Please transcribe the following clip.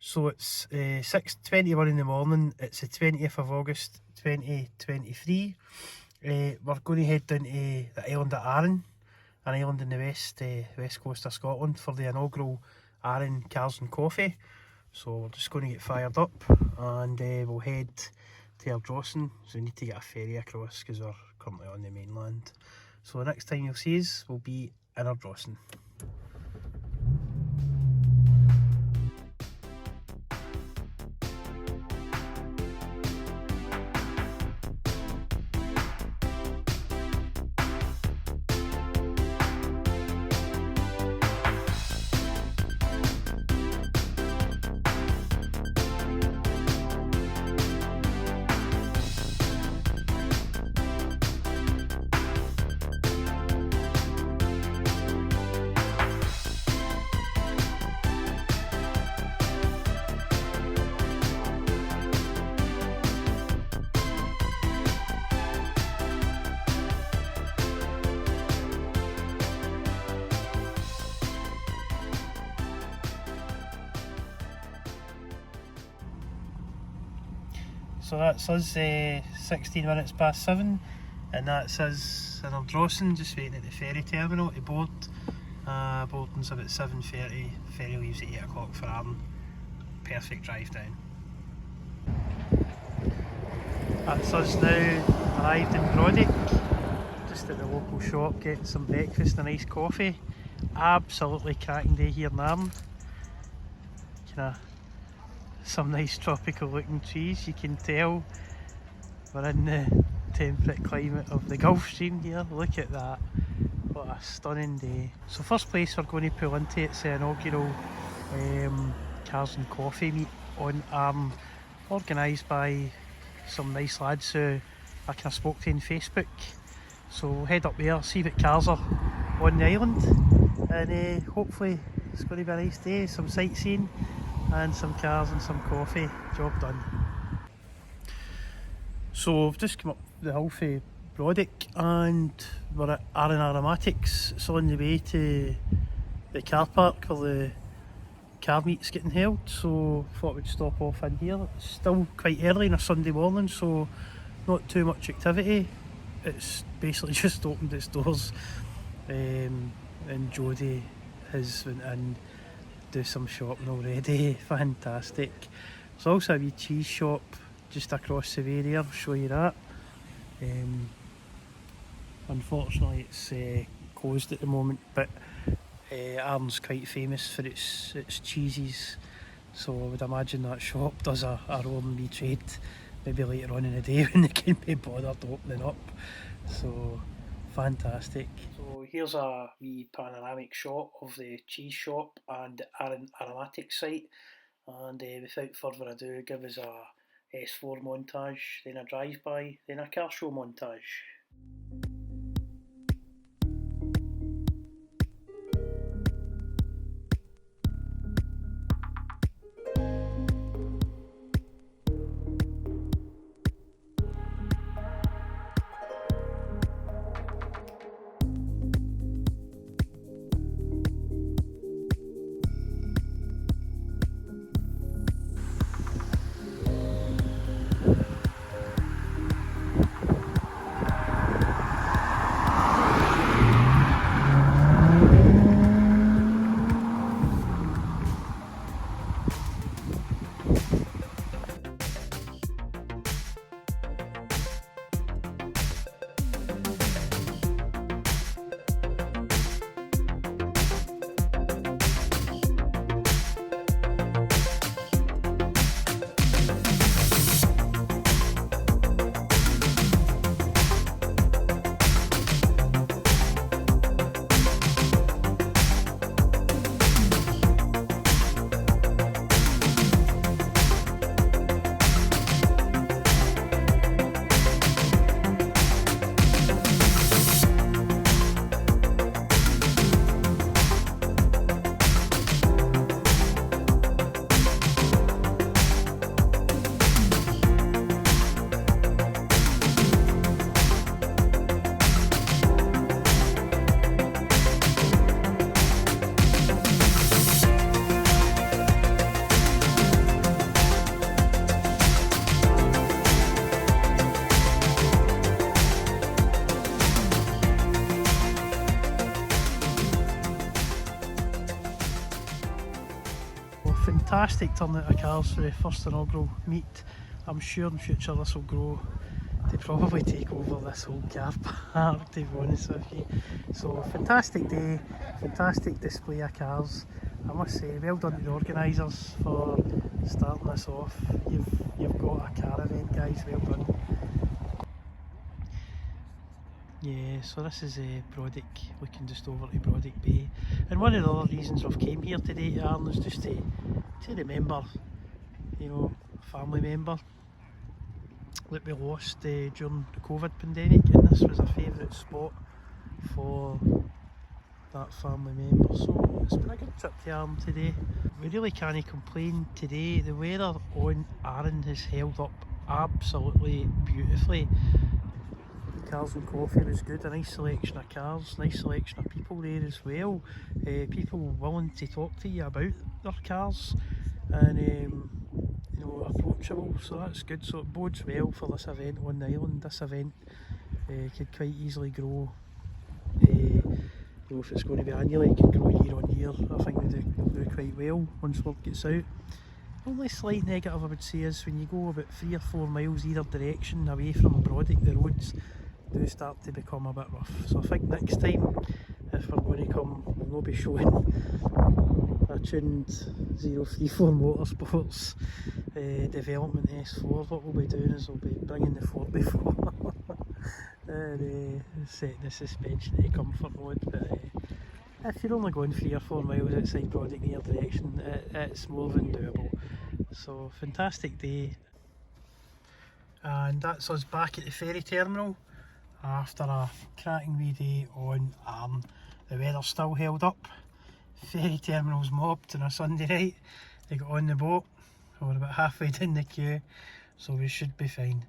So it's 6:21 in the morning. It's the 20th of August 2023. We're going to head down to the island of Arran, an island in the west coast of Scotland, for the inaugural Arran Cars and Coffee. So we're just going to get fired up and we'll head to Ardrossan. So we need to get a ferry across because we're currently on the mainland. So the next time you'll see us will be in Ardrossan. So that's us 16 minutes past 7, and that's us in Ardrossan, just waiting at the ferry terminal to board. Boarding's about 7:30, ferry leaves at 8 o'clock for Arran. Perfect drive down. That's us now arrived in Brodick, just at the local shop getting some breakfast and a nice coffee. Absolutely cracking day here in Arran. Some nice tropical looking trees. You can tell we're in the temperate climate of the Gulf Stream here. Look at that, what a stunning day. So first place we're going to pull into, it's the inaugural Cars and Coffee meet on Arran, organised by some nice lads who I kind of spoke to on Facebook. So we'll head up there, see what cars are on the island, and hopefully it's going to be a nice day, some sightseeing and some cars and some coffee. Job done. So we've just come up the hill for Brodick and we're at Arran Aromatics. It's on the way to the car park where the car meet's getting held, so thought we'd stop off in here. It's still quite early on a Sunday morning, so not too much activity. It's basically just opened its doors, and Jodie has went in, do some shopping already. Fantastic. There's also a wee cheese shop just across the way there, I'll show you that. Unfortunately it's closed at the moment, but Arran's quite famous for its cheeses, so I would imagine that shop does a roaring wee trade maybe later on in the day when they can be bothered opening up. So fantastic. So here's a wee panoramic shot of the cheese shop and the Arran Aromatic site, and without further ado, give us a S4 montage, then a drive-by, then a car show montage. fantastic turnout of cars for the first inaugural meet. I'm sure in future this will grow to probably take over this whole car park, to be honest with you. So fantastic day, fantastic display of cars. I must say, well done to the organisers for starting this off. You've got a car event, guys, well done. Yeah, so this is Brodick, looking just over to Brodick Bay. And one of the other reasons I've came here today to Arran is just to remember, you know, a family member that we lost during the COVID pandemic, and this was a favourite spot for that family member. So it's been a good trip to Arran today. We really can't complain today. The weather on Arran has held up absolutely beautifully. Cars and coffee was good, a nice selection of cars, nice selection of people there as well. People willing to talk to you about their cars and you know, approachable, so that's good. So it bodes well for this event on the island. This event could quite easily grow. You know, if it's going to be annually, it could grow year on year. I think they'll do quite well once word gets out. Only slight negative I would say is when you go about 3 or 4 miles either direction away from Brodick, the roads do start to become a bit rough. So I think next time, if we're going to come, we'll not be showing a tuned 034 Motorsports development S4. What we'll be doing is we'll be bringing the 44 and setting the suspension to comfort mode. But if you're only going 3 or 4 miles outside Brodick in either direction, it's more than doable. So fantastic day. And that's us back at the ferry terminal after a cracking wee day on Arran. The weather still held up. Ferry terminal's mobbed on a Sunday night. They got on the boat. We're about halfway down the queue, so we should be fine.